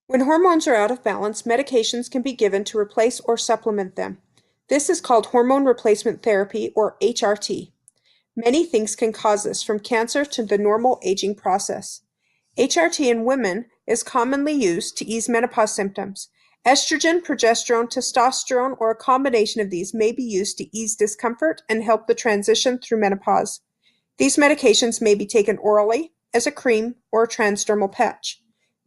When hormones are out of balance, medications can be given to replace or supplement them. This is called hormone replacement therapy, or HRT. Many things can cause this, from cancer to the normal aging process. HRT in women is commonly used to ease menopause symptoms. Estrogen, progesterone, testosterone, or a combination of these may be used to ease discomfort and help the transition through menopause. These medications may be taken orally, as a cream, or a transdermal patch.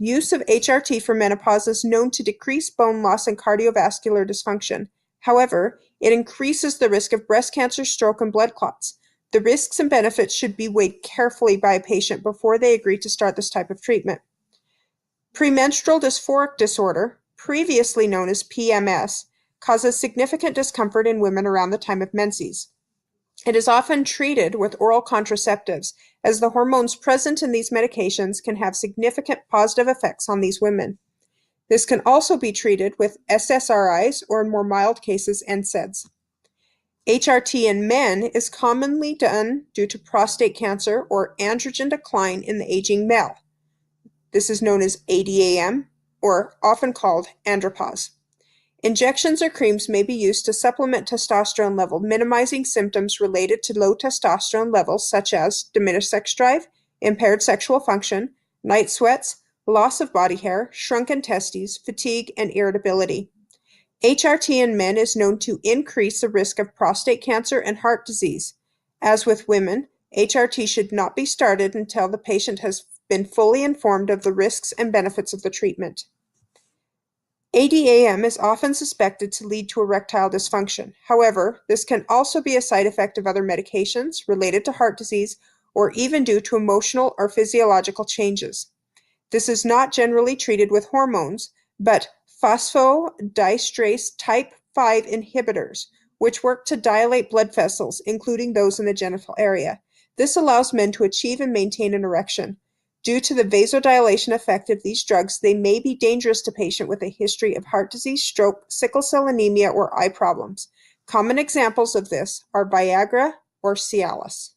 Use of HRT for menopause is known to decrease bone loss and cardiovascular dysfunction. However, it increases the risk of breast cancer, stroke, and blood clots. The risks and benefits should be weighed carefully by a patient before they agree to start this type of treatment. Premenstrual dysphoric disorder, previously known as PMS, causes significant discomfort in women around the time of menses. It is often treated with oral contraceptives, as the hormones present in these medications can have significant positive effects on these women. This can also be treated with SSRIs, or in more mild cases, NSAIDs. HRT in men is commonly done due to prostate cancer or androgen decline in the aging male. This is known as ADAM, or often called andropause. Injections or creams may be used to supplement testosterone level, minimizing symptoms related to low testosterone levels such as diminished sex drive, impaired sexual function, night sweats, loss of body hair, shrunken testes, fatigue, and irritability. HRT in men is known to increase the risk of prostate cancer and heart disease. As with women, HRT should not be started until the patient has been fully informed of the risks and benefits of the treatment. ADAM is often suspected to lead to erectile dysfunction. However, this can also be a side effect of other medications related to heart disease, or even due to emotional or physiological changes. This is not generally treated with hormones, but phosphodiesterase type 5 inhibitors, which work to dilate blood vessels, including those in the genital area. This allows men to achieve and maintain an erection. Due to the vasodilation effect of these drugs, they may be dangerous to patients with a history of heart disease, stroke, sickle cell anemia, or eye problems. Common examples of this are Viagra or Cialis.